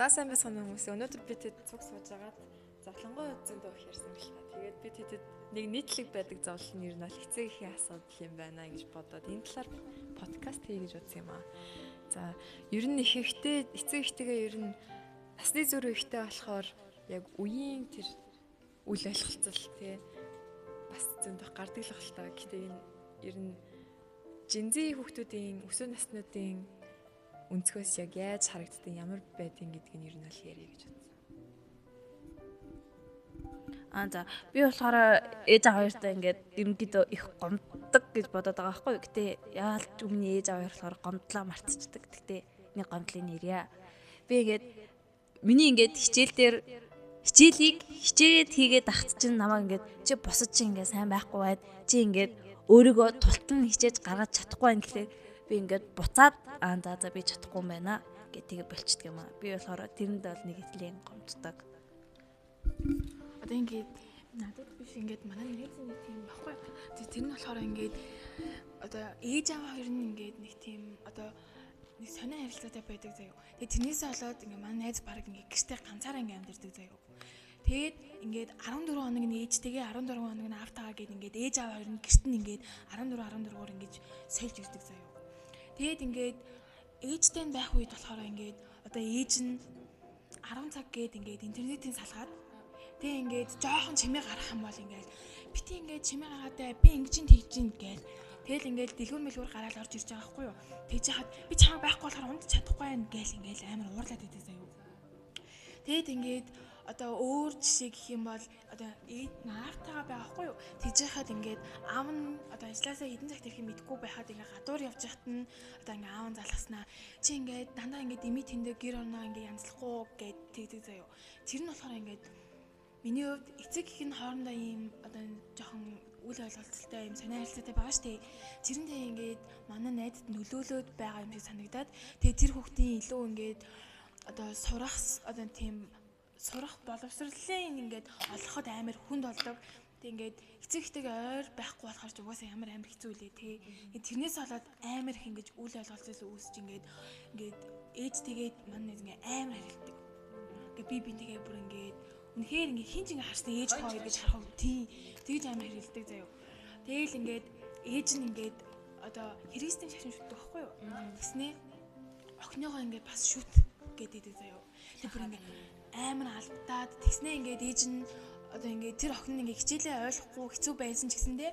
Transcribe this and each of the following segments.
За сайн байцгаана хүмүүс. Өнөөдөр бид хэд цуг сууж агаад зовлонгой үзэн дуух ярьсан л та. Тэгээд бид хэд нэг нийтлэг байдаг зовлон нь ер нь хэцээ ихийн асуудал юм байна гэж бодоод энэ талаар подкаст хий гэж бодсон юм аа. За ер нь их ихтэй эцэг ихтэйгээ ер нь насны зөрүү ихтэй болохоор яг үеийн тэр үйл ойлголцол тий бас зөндөх гардаг л хэл та. Гэхдээ энэ ер нь жинзи хүүхдүүдийн өсвөр наснуудын өнцгөөс яг яаж харагддаг ямар байдгийг гэдгийг нь ер нь л яриа гэж бодсон. За би болохоор ээж аваа хоёртой ингээд ерөнхийдөө их гомддог гэж бодоод байгаа байхгүй. Гэтэ яалт өмнө ээж аваа хоёр болохоор гомдлоо мартчихдаг. Гэтэ нэг гомдлын нэрья. Би ингээд миний ингээд хичээлийг хичээд хийгээд ахт чинь намайг ингээд чи босож чи ингээд сайн байхгүй байд. Чи ингээд өөрийгөө тултан хичээж гаргаж чадахгүй байх гэхлээр би ингээд буцаад за би чадахгүй юм байна гэж тэгээ болчихдөг юм аа. Би болохоор тэрэнд бол нэг хэвлийн гомддог. Одоо ингээд надад биш ингээд манай нэрийн нэг тийм баггүй. Тэр нь болохоор ингээд одоо ээж аваа хоёр нь ингээд нэг тийм одоо нэг сонио харилцаатай байдаг заяа. Тэгээ тэрнээсээ болоод ингээд манай найз баг ингээд гэртээ ганцаараа ингээд амьдардаг заяа. Тэгээд ингээд 14 хоног нь ээжтэйгээ 14 хоног нь автаагаа гээд ингээд ээж аваа хоёр нь гэрт нь ингээд 14-14-оор ингээд сольж ирдэг заяа. Тэгээд ингээд ээжтэй байх үед болохоор ингээд одоо ээж нь 10 цаг гээд ингээд интернетийн салгаад тэгээ ингээд жоохон чимээ гарах юм бол ингээд бити ингээд чимээ гаргаадаа би ингэж тэгж ин гээл тэгэл ингээд дэлгүүр мэлгүүр гараад орж ирж байгаа байхгүй юу. Тэгж яхад би чамаа байхгүй болохоор унд чадахгүй байх гээл ингээд амар уурлаад идэв заяа. Тэгэд ингээд одоо өөр жишээ гэх юм бол одоо наавтайгаа байгаа байхгүй юу. Тэгж яхад ингээд аав нь одоо ажилласаа хэдэн цагт ирэх юм мэдгүй байхад ингээд гадуур явж яхад нь одоо ингээд аав нь залгаснаа чи ингээд дандаа ингээд дими тэндээ гэр орноо ингээд янзлахгүй гэд тэгдэг заяа. Тэр нь болохоор ингээд миний хувьд эцэг их нь хоорондоо ийм одоо жоохон үл ойлголцолтой юм сонио харилцаатай байгаа шүү дээ. Тэрнээ ингээд манай найзад нөлөөлөд байгаа юм шиг санагдаад тэгээ тэр хүүхдийн илүү ингээд одоо сурах боловсролын ингээд олоход амар хүнд болдог. Тэг ингээд эцэг ихтэйгээ ойр байхгүй болохоор ч угаасаа амар хэцүү үлээ тий. Тэрнээс болоод амар их ингэж үл ойлголцол үүсэж ингээд ээжтэйгээ манай ингээд амар харилдаг. Ингээд би бинтэйгээ бүр ингээд үнэхээр ингээд хинч ингээд харсан ээж хоёр гэж харах тий. Тэгж амар харилдаг заяа. Тэгэл ингээд ээж нь ингээд одоо христийн шашин шүтдэг байхгүй юу? Тэснэ охиныгоо ингээд бас шүт гэдэг заяа. Тэг бүр ингээд амар алдаад тэгснээ ингээд ээж нь одоо ингээд тэр охин нь ингээд хичээлээ ойлгохгүй хэцүү байсан ч гэсэндээ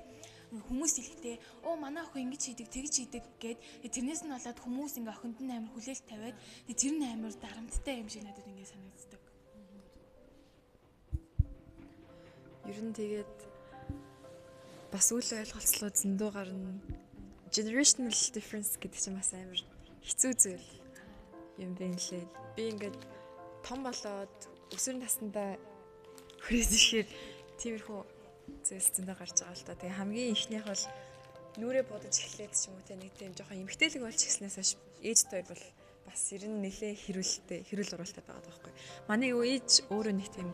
хүмүүс хэлэхдээ манай охин ингэж хийдэг тэгж хийдэг гэд тэрнээс нь болоод хүмүүс ингээд охинд нь амар хүлээлт тавиад тэр нь амар дарамттай юм шиг надад ингээд санагддаг. Ер нь тэгээд бас үл ойлголцлоо зөндөө гарна. Generational difference гэдэг чинь бас амар хэцүү зүйл юм байна лээ. Би ингээд том болоод өсвөр наснда хүрээд ирэхээр тиймэрхүү зүйлс зөндөө гарч байгаа л та. Тэгээ хамгийн ихнийх бол нүрээ бодож эхлээд ч юм уу те нэг тийм жоохон эмгтээлэг болж эхэлснээс хойш ээжтэй бол бас ер нь нэлээ хэрүүл уралтай байгаа байхгүй. Манай ээж өөрөө нэг тийм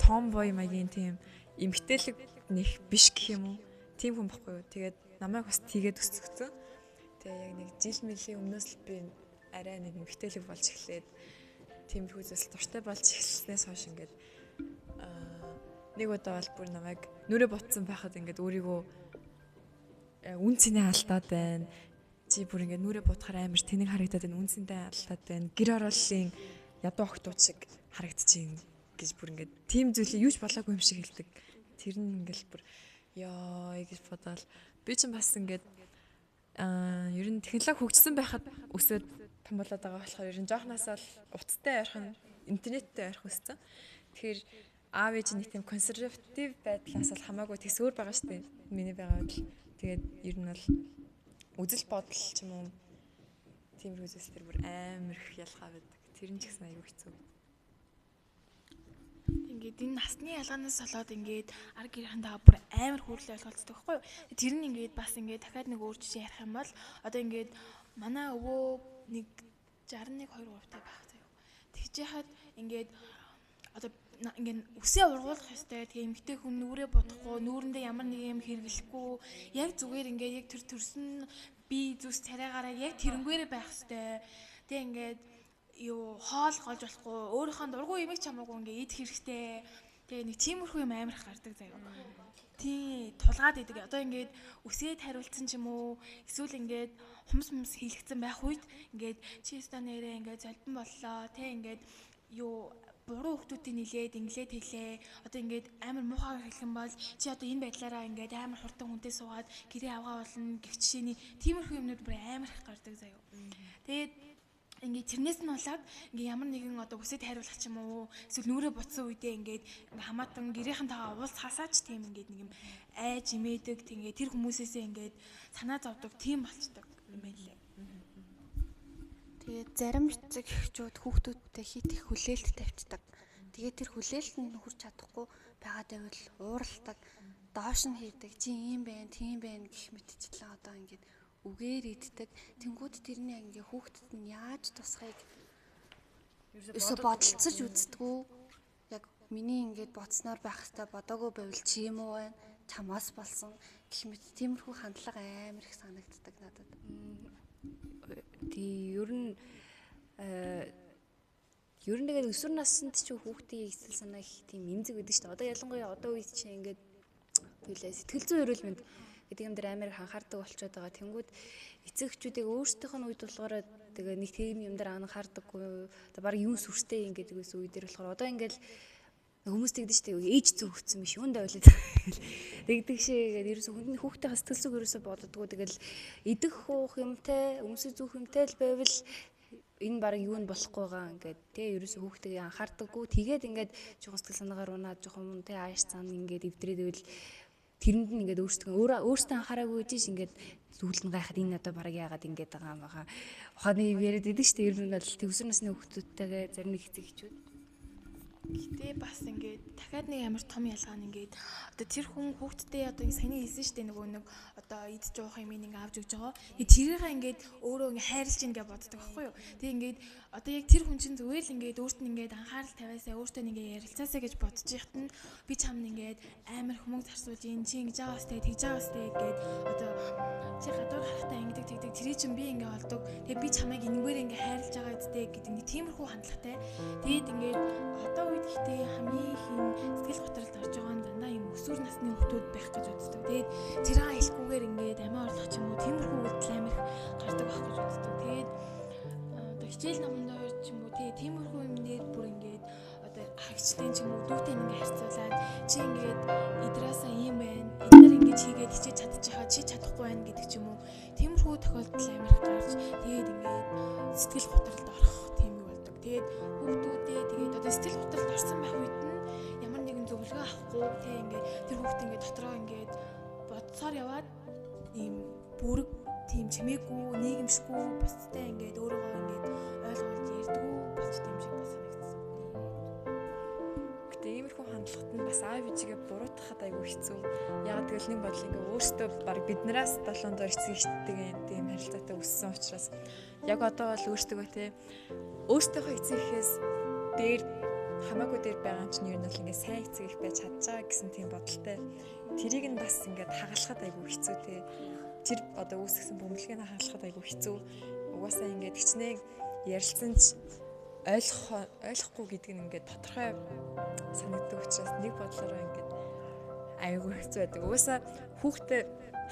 tomboy маягийн тийм эмгтээлэг нэг биш гэх юм уу. Тийм хүн байхгүй юу. Тэгээд намайг бас тийгээд өсгсөн. Тэгээ яг нэг жил мөлийн өмнөөс л би арай нэг эмгтээлэг болж эхлээд тиймэрхүү зүйлс дуртай болж эхэлснээс хойш ингээд нэг удаа бол бүр намайг нүрээ ботсон байхад ингээд өөрийгөө үн цэнэ алдаад байна. Чи бүр ингээд нүрээ ботохоор амар тэнэг харагдаад байна. Үн цэнтэй алдаад байна. Гэр орооллын ядуу охтууд шиг харагдчихээн гэж бүр ингээд тийм зүйлийг юуч болоогүй юм шиг хэлдэг. Тэр нь ингээд бүр ёо гэж бодоод би ч бас ингээд ер нь технологи хөгжсөн байхад өсөөд том болоод байгаа болохоор ер нь жоохнасаа л утастай ярих нь интернеттэй ярих хүссэн. Тэгэхээр аав ээж нэг тийм консерватив байдлаас л хамаагүй төсөөр байгаа шүү дээ. Миний байгаа бол тэгээд ер нь бол үзэл бодол ч юм уу тиймэрхүү зүйлс төр бүр амар их ялгаа байдаг. Тэр нь ч гэсэн аюу хэцүү. Ингээд энэ насны ялгаанаас болоод ингээд ар гэрхэнтэйгээ бүр амар хүрлээ ойлголцдог байхгүй юу? Тэр нь ингээд бас ингээд дахиад нэг өөр жишээ ярих юм бол одоо ингээд манай өвөө нэг 61 2 3 байх заяа. Тэгж яхад ингээд одоо ингээд үсээ ургуулах ёстой. Тэгээ эмгтэй хүн нүрээ бодохгүй, нүүрэндээ ямар нэг юм хэрэглэхгүй, яг зүгээр ингээд яг тэр төрсөн би зүс царайгаараа яг тэрнгээрээ байх ёстой. Тэгээ ингээд юу хоол голж болохгүй өөрийнхөө дургүй юмыг ч хамаагүй ингээ идэх хэрэгтэй. Тэгээ нэг тиймэрхүү юм амарх гардаг заяа. Тий тулгаад идэг. Одоо ингээд үсээд хариулсан ч юм уу эсвэл ингээд хумс хийлгцэн байх үед ингээд чи өстө нэрээ ингээд золбон боллоо. Тэ ингээд юу буруу хүмүүсийн нилээд инглээд хэлээ. Одоо ингээд амар муухай хэлэх юм бол чи одоо энэ байдлаараа ингээд амар хурдан хүнтэй суугаад гэрээ авгаа болно гэх жишээний тиймэрхүү юмнууд бүр амар их гардаг заяа. Тэгээд ингээд тэрнээс нь болоод ингээд ямар нэгэн одоо үсэд хариулах ч юм уу эсвэл нүрээ буцсан үедээ ингээд хамаатан гэрийнхэнтэйгээ уулзахасаач тийм ингээд нэг юм айж имээдэг тэгээ тэр хүмүүсээсээ ингээд санаа зовдөг тийм болчдөг юм байлээ. Тэгээд зарим эцэг эхчүүд хүүхдүүдтэй хит их хүлээлт тавьчихдаг. Тэгээд тэр хүлээлт нь хүрч чадахгүй байгаад байвал ууралдаг, доош нь хийдэг, чи ийм байна, тийм байна гэх мэтчлээ одоо ингээд үгээр иддэг. Тэнгүүд тэрний ингээ хүүхдэд нь яаж тусахыг ерөөсө бодолцож үздэггүй. Яг миний ингээд бодсноор байх хэвээр бодоогүй байвал чи юм уу байна? Чамаас болсон гэх мэт тиймэрхүү хандлага амар их санагддаг надад. Тий ер нь тэгээд өсвөр наснд ч хүүхдийн эсэл санаа их тийм эмзэг байдаг шүү дээ. Одоо ялангуяа одоо үед чи ингээд сэтгэл зүйн эрүүл мэнд гэдэг юм дээр амар анхаардаг болчиход байгаа. Тэнгүүд эцэг эхчүүдийг өөрсдийнх нь үед болохоор тэгээ нэг тийм юм дээр анхаардаггүй. Одоо баг юун сүрстэй ингээд үгээс үе дээр болохоор одоо ингээд хүмүүс тэгдэж штэ ээж зүгцсэн биш юунд ойлоо тэгдэг шигээд ерөөсө хүндний хүүхдийн сэтгэл зүг ерөөсө боддгоо тэгэл идэх уух юмтай өмсөж зүүх юмтай л байвал энэ баг юу нь болохгүй байгаа ингээд тий ерөөсө хүүхдийг анхаардаггүй тэгээд ингээд жоохон сэтгэл санаагаар унаад жоохон тий ааш цаана ингээд эвдрээд байвал тэрэнд нь ингээд өөртөө анхаараагүй гэж ингээд зүйлд нь гайхад энэ одоо баг яагаад ингээд байгаа юм бага ухааны яриад идэг штэ ер нь бол төвсөр насны хүүхдүүдтэйгээ зарим нэг хэцэг хичүүд. Гэтэ бас ингээд дахиад нэг амар том ялгаа нь ингээд одоо тэр хүн хүүхдтэй одоо саяны хэлсэн шүү дээ нөгөө нэг одоо идж уух юм ингээд авч өгч байгаа. Тэгээ тэрийгээ ингээд өөрөө ингээд хайрлж ийн гэж боддог байхгүй юу. Тэгээ ингээд одоо яг тэр хүн чинь зүгээр л ингээд өөрт нь ингээд анхаарал тавиасаа өөртөө ингээд ярилцаасаа гэж бодож яхад нь би чамд ингээд амар хүмүүг зарсуулж ийн чи ингэж байгаас тэгж байгаас тэгээд одоо чи гадуур харахтаа ингээд тэгдэг тэрий чинь би ингээд олдог. Тэгээ би чамайг энэгээр ингээд хайрлж байгаа үстэй гэдэг нэг тиймэрхүү хандлагатай. Тэгээд ингээд одоо гэхдээ хамгийн их юм сэтгэл готролд орж байгаа нь дандаа юм өсвөр насны хүмүүс байх гэж үздэг. Тэгээд тэраа хэлэхгүйгээр ингээд амиа орлох ч юм уу тиймэрхүү үйлдэл амир гардаг байх гэж үздэг. Тэгээд одоо хичээл номноор ч юм уу тиймэрхүү юмнээр бүр ингээд одоо хагчтай ч юм уу дүүтэй ингээд харьцуулаад чи ингээд идраасаа ийм байна. Эдгээр ингээд хийгээд хичээж чадчихаа чи чадахгүй байна гэдэг ч юм уу. Тиймэрхүү тохиолдол амир гарч тэгээд ингээд сэтгэл готролд орох тийм юм болдог. Тэгээд хүүхдүүдээ тэгээд одоо сэтгэл готролд орсон байх үед нь ямар нэгэн зөвлөгөө авахгүй тэг ингээд тэр хүүхд ингээд дотроо ингээд бодсоор яваад ийм бүрэг тийм чимээгүй нийгэмшгүй бусдтай ингээд өөрийгөө ингээд ойлгуулж ярьдгүү болчтой юм шиг бас санагдсан. Гэтэ иймэрхүү хандлагат нь бас аав ээжигээ буруутгахад айгүй хэцүү. Яг тэгэл нэг бодол ингээд өөртөө баг биднээс 7 дор эцэг ихтэй тийм харилцаатай өссөн учраас яг одоо бол өөртөө те өөртөөхөө эцэг ихээс дээр хамаагүй дээр байгаа юм чинь ер нь бол ингээд сайн эцэг их байж чадчихаа гэсэн тийм бодолтой. Тэрийг нь бас ингээд хагалахад айгүй хэцүү те. Тэр одоо үүсгэсэн бөмбөлгийг хагалахад айгүй хэцүү. Угаасаа ингээд хичнээн ярилцсан ч ойлгохгүй гэдэг нь ингээд тодорхой санагддаг учраас нэг бодлороо ингээд айгүй хэцүү байдаг. Угаасаа хүүхдээ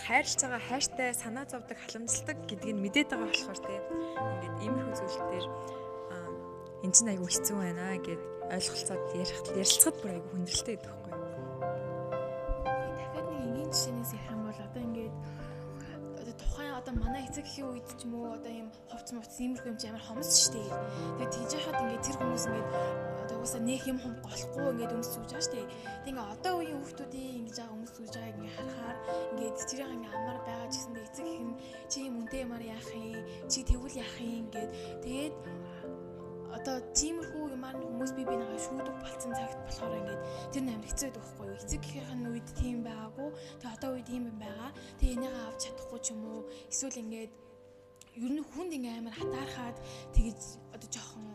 хайрлж байгаа хайртай санаа зовдөг халамжладаг гэдгийг мэдээд байгаа болохоор те ингээд иймэрхүү зүйл дээр эн чинь айгүй хэцүү байна гэд ойлголцоод ярилцахад бүр айгүй хүндрэлтэй байдаг байхгүй юу. Дахиад нэг энгийн жишээнээс ярих юм бол одоо ингээд одоо тухайн одоо манай эцэг эхийн үед ч юм уу одоо ийм ховц мовц иймэрхүү юм чи амар хомс шүү дээ. Тэгээд тийж яхад ингээд тэр хүмүүс ингээд одоо уусаа нэх юм голохгүй ингээд өмс сүүж байгаа шүү дээ. Тэг ингээд одоо үеийн хүүхдүүдийн ингэж байгаа өмс сүүж байгааг ингээд харахаар ингээд тэрийг ингээд амар байгаа ч гэсэндээ эцэг их нь чи юм үнтэй юмар яах юм чи тэгвэл яах юм ингээд тэгээд одоо тиймэрхүү юмар хүмүүс бие бинийгаа шүүдэг болцсон цагт болохоор ингээд тэр амар хэцүү байдаг байхгүй юу. Эцэг эхийн үед тийм байгаагүй. Тэгээ одоо үед ийм юм байгаа. Тэгээ энийгээ авч чадахгүй ч юм уу. Эсвэл ингээд ер нь хүнд ингээд амар хатаархаад тэгэж одоо жоохон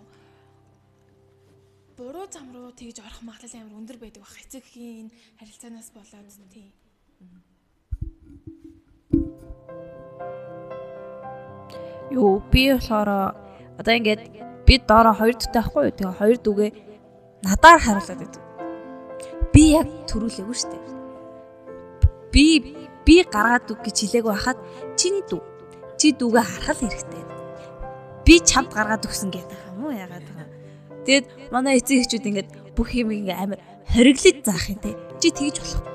буруу зам руу тэгэж орох магадлал амар өндөр байдаг баг. Эцэг эхийн харилцаанаас болоод тийм. Юу би болохоор одоо ингээд би доороо 2 дүүтэй байхгүй юу? Тэгээ 2 дүүгээ надаар харуулдаг гэдэг. Би яг төрүүлээгүй шүү дээ. Би гаргаад үг гэж хэлээгүй хахад чиний дүү. Чи дүүгээ харахал хэрэгтэй. Би чамд гаргаад өгсөн гэдэг юм уу яагаад байгаа. Тэгэд манай эцэг эхчүүд ингээд бүх юм ингээ амар хориглож заах юм те. Чи тэгж болохгүй.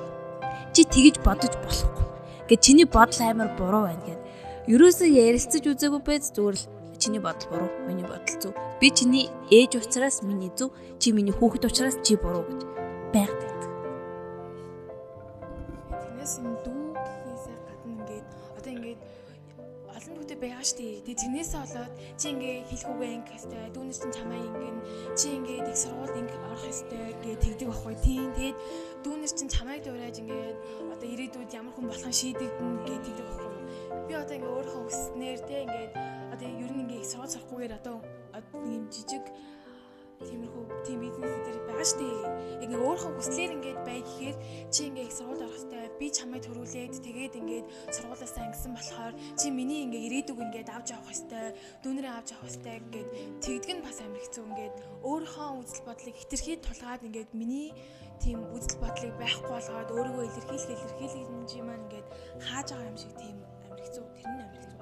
Чи тэгж бодож болохгүй. Гэт чиний бодол амар буруу байна гэд. Ерөөсөө ярилцаж үзээгүй байж зүгээр л чиний бодол буруу, миний бодол зөв. Би чиний ээж учраас миний зөв, чи миний хүүхэд учраас чи буруу гэж байгаад байдаг. Тэрнээс энэ дүү гэхээсээ гадна ингээд одоо ингээд олон дүүтэй байгаа штий. Тэгээ тэрнээсээ болоод чи ингээ хэлэхүүгээ ингээ хэвтэй дүүнээс чинь чамаа ингэн чи ингээд их сургуульд ингээ орох хэвтэй гээ тэгдэг байхгүй тийм. Тэгээд дүүнээс чинь чамайг дуурайж ингээд одоо ирээдүйд ямар хүн болох шийдэгдэн гээ тэгдэг байхгүй. Би одоо ингээ өөрийнхөө өснээр те ингээд одоо ер нь ингээ их сургууль сурахгүйгээр одоо нэг юм жижиг тиймэрхүү тийм бизнес дээр байгаа штий. Ингээ өөрийнхөө хүслээр ингээд бай гэхээр чи ингээ их сургуульд орох хэвтэй би чамайг төрүүлээд тэгээд ингээд сургуулиасаа ангисан болохоор чи миний ингээ ирээдүг ингээд авч явах хэвтэй дүүнэрээ авч явах хэвтэй ингээд тэгдэг нь бас амар хэцүү ингээд өөрийнхөө үзэл бодлыг хэтэрхий тулгаад ингээд миний тийм үзэл бодлыг байхгүй болгоод өөрийгөө илэрхийлэх юм маань ингээд хааж байгаа юм шиг тийм амар хэцүү тэр нь амар хэцүү.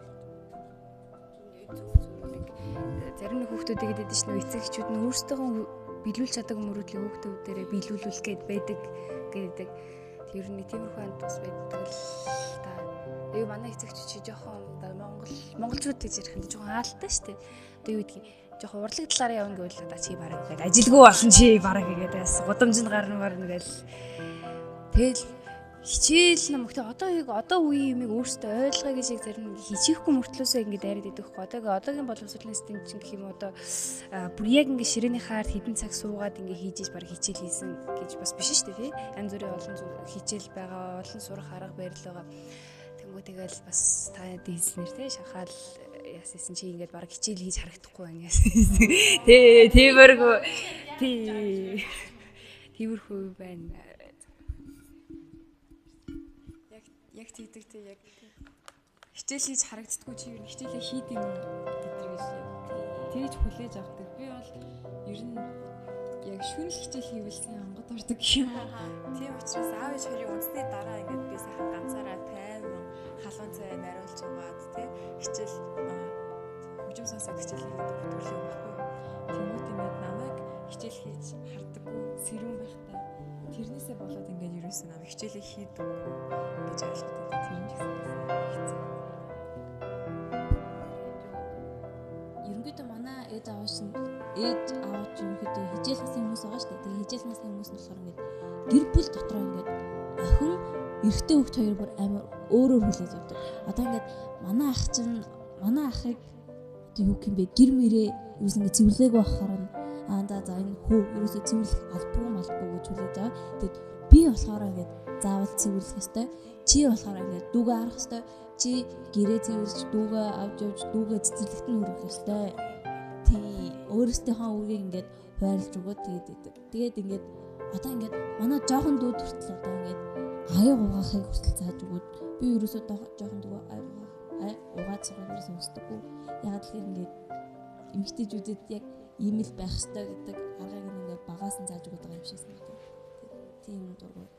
Зарим нэг хүүхдүүд гэдэг нь шүү эцэг эхчүүд нь өөрсдөө биелүүлж чадаагүй мөрөдлөг хүүхдүүдээрээ биелүүлүүлэх гээд байдаг гэдэг. Тэр нэг тиймэрхүү анд бас байдаг л та. Тэгээ манай эцэг эхчүүд чи жоохон монголчууд гэж ярих юм жоохон хаалттай шүү дээ. Одоо юу гэдгийг жоохон урлаг талаараа явна гэвэл одоо чи бараг гэдэг ажилгүй болсон чи бараг гэдэг бас гудамжинд гарна марна гээл. Тэгэл хичээл нам гэхдээ одоо үеийн юмыг өөртөө ойлгоё гэж яг зарим хичээхгүй мөртлөөсөө ингэ дайраад идэх хөө. Одоогийн боловсролын систем чинь гэх юм одоо бүр яг ингэ ширээний хаар хэдэн цаг суугаад ингэ хийж бараг хичээл хийсэн гэж бас биш шүү дээ тий. Янз бүрийн олон хичээл байгаа, олон сурах арга барил байгаа. Тэнгүүтэйгээл бас та дийснэр тий шахаал яасан чи ингэ бараг хичээл хийж харагдахгүй байна яасан. Тий тиймэрхүү тий тиймэрхүү байна. Яг тэгдэгтэй яг хичээл хийж харагддаггүй чи юу хичээлээ хийдэг юм гэдэг гэж тэгж хүлээж авдаг. Би бол ер нь яг шүнл хичээл хийвэлсэн онгод ордог юм. Тийм учраас аав ээж хоёрын үндэсний дараа ингээд би сайхан ганцаараа тайван халуун цай нариулж угаад тий хичээл хөгжим сонсоод хичээл хийгээд хөтөлбөр юм байхгүй. Тэмүүт ингээд намайг хичээл хийж хардаггүй сэрүүн байхдаа тэрнээсээ болоод ингээд ерөөсөө намайг хичээлээ хийдэг гэж ойлгоод тэр нь гэсэн хэцүү. Ерөнхийдөө манай ээж аваач ерөнхийдөө хичээл насны хүмүүс байгаа шүү дээ. Тэгээ хичээл насны хүмүүс нь болохоор ингээд гэр бүл дотор ингээд охин эрэгтэй хүүхд хоёр бүр амар өөрөөр хүлээж авдаг. Одоо ингээд манай ахыг одоо юу юм бэ гэр мэрээ юус ингээд цэвэрлээг байхаар нь за энэ хүү ерөөсөө цэвэрлэх албагүй малбгүй гэж хүлээж аваа. Тэгэд би болохоор ингээд заавал цэвэрлэх ёстой. Чи болохоор ингээд дүүгээ харах ёстой. Чи гэрээ цэвэрлж дүүгээ авч явж дүүгээ цэцэрлэгт нь өргөх ёстой. Тий өөрөөсийнхөө үгийг ингээд байрлж өгөөд тэгээд ингээд одоо ингээд манай жоохон дүүд хүртэл одоо ингээд аяг угаахыг хүртэл зааж өгөөд би ерөөсөө жоохон дүү угаад цагаан ерөөсөө өстөггүй. Яг л ингээд эмэгтэйчүүдэд яг ийм л байх ёстой гэдэг аргыг ингээд багаас нь зааж өгöd байгаа юм шиг санагдав. Тийм дургууд.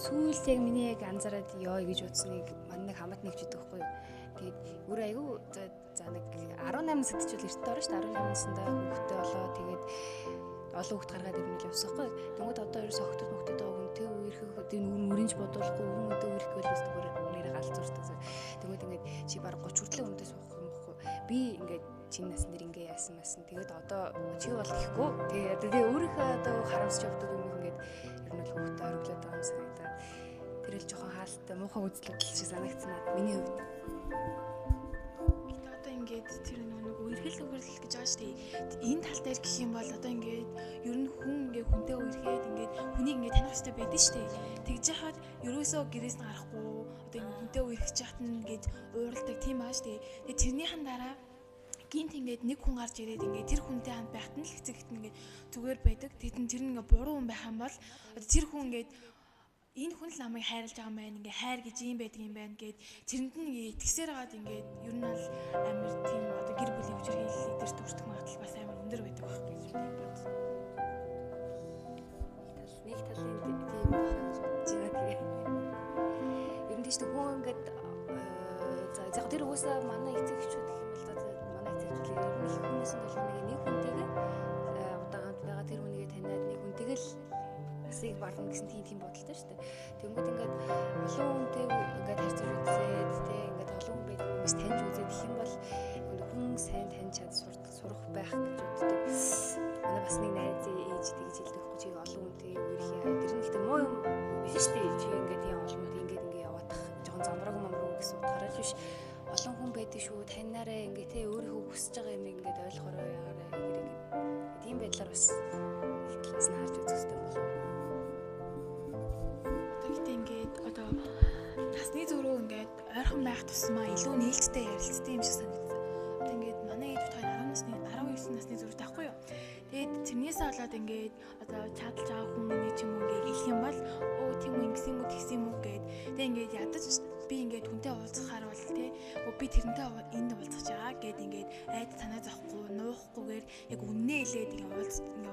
Сүүлд яг миний яг анзаараад ёо гэж утсныг манай нэг хамт нэгж идэх байхгүй юу. Тэгээд өөр айгүй за нэг 18 насд ч үл эрттэй орно шүү дээ. 18 наснда хүүхдтэй болоо тэгээд олон хүүхд гаргаад ирнэ л явсаахгүй. Тэнгүүд одоо ерөөсө охтод мөхтөд байгаа хүнтэй үерхэх тийм нүрэнж бодуулахгүй хүмүүстээ үерхэх байлс бүр нэрээ галзуурдаг. Тэнгүүд ингээд чи баг 30 хүртэл хүнтэй суух юм бохгүй. Би ингээд чинь насн дэр ингээ яасан масан. Тэгээд одоо чи бол ихгүй. Тэгээ өөрийнхөө одоо харамсч явдаг юм ингээд ер нь л хүүхдээ ориглоод байгаа юм санагдаад. Тэр л жоохон хаалттай муухай үзлэл шиг санагдсан надад миний хувьд. Одоо ингээд тэр нэг үерхэл үгэрл гэж байгаа шүү дээ. Энэ тал дээр гэх юм бол одоо ингээд ер нь хүн ингээ хүнтэй үерхэд ингээд хүнийг ингээ таних хэрэгтэй байдаг шүү дээ. Тэгж яхад ерөөсөө гэрээс нь гарахгүй одоо ингээ хүнтэй үерхэж яхад нь ингээд ууралдаг тийм аа шүү дээ. Тэгээ тэрнийхэн дараа гинт ингээд нэг хүн гарч ирээд ингээд тэр хүнтэй хамт байхад нь л эцэгт ингээд зүгээр байдаг. Тэгтэн тэр нэг буруу хүн байх юм бол одоо тэр хүн ингээд энэ хүн л намайг хайрлаж байгаа юм байна. Ингээ хайр гэж юм байдаг юм байна гэд тэрэнд нь ингээ итгэсээр хагаад ингээ ер нь бол амар тийм одоо гэр бүлийн хүчирхийлэл дээр дүрстэх магадлал бас амар өндөр байдаг байх гэж би бодсон. Нэг талын тийм бодож байгаа тэгээ. Ер нь тийч хүн ингээд за тэр уусаа манай эцэгчүүд гэх юм бол манай эцэгчүүд ер нь их хүмүүс нь болгоно нэг хүнтэйгээ удаан хамт байгаа тэр хүнийгээ таниад нэг хүнтэйгээ л асыг барна гэсэн тийм бодолтой шүү дээ. Тэнгүүд ингээд олон хүнтэй ингээд харьцаж үзээд тий ингээд олон хүн байдаг хүмүүс таньж үзээд их юм бол хүн сайн таньж чад сурах байх гэж боддог. Манай бас нэг найз ээж тэгж хэлдэг байхгүй чи олон хүнтэй үерхий тэр нь ихтэй муу юм биш шүү дээ. Чи ингээд тийм олон хүн ингээд яваадах жоохон замбраг гэсэн утгаараа биш олон хүн байдаг шүү таньнаараа ингээд тий өөрийнхөө хүсэж байгаа юм ингээд ойлгохороо яараа гэрэг тийм байдлаар бас их талаас нь харж үзэх хэрэгтэй болов. Тэгтээ ингээд одоо насны зөрүү ингээд ойрхон байх тусмаа илүү нээлттэй ярилцдаг юм шиг санагдсан. Одоо ингээд манай ээж бит 19 насны зөрүүтэй байхгүй юу? Тэгээд тэрнээсээ болоод ингээд одоо чадлж байгаа хүмүүний ч юм уу ингээд хэлэх юм бол өө тийм үү ингэсэн юм уу тэгсэн юм уу гэд. Тэгээд ингээд ядаж би ингээд хүнтэй уулзахаар бол тий би тэрнтэй энд уулзах чагаа гэд ингээд айд танаа зохгүй нуухгүйгээр яг үннээ хэлээд ингээд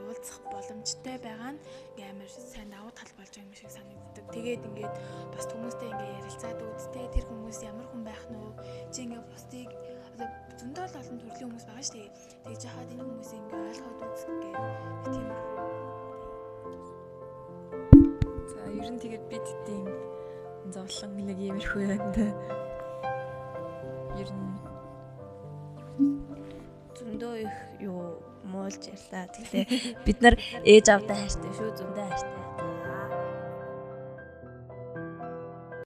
уулзах боломжтой байгаа нь ингээд амар сайн давуу тал болж байгаа юм шиг санагддаг. Тэгээд ингээд бас хүмүүстэй ингээд ярилцаад үзтээ тэр хүмүүс ямар хүн байх нь вэ? Чи ингээд бусдыг одоо зөндөө л олон төрлийн хүмүүс байгаа шүү дээ. Тэгж яхад энэ хүмүүсийг ингээд ойлгоод үзэх гэх тийм. За ер нь тэгээд бид тийм зовлон нэг иймэрхүү юмд ер нь зөндөө их юу муулж ярьлаа. Тэгтээ бид нар ээж авдаа хайртай шүү зөндөө хайртай.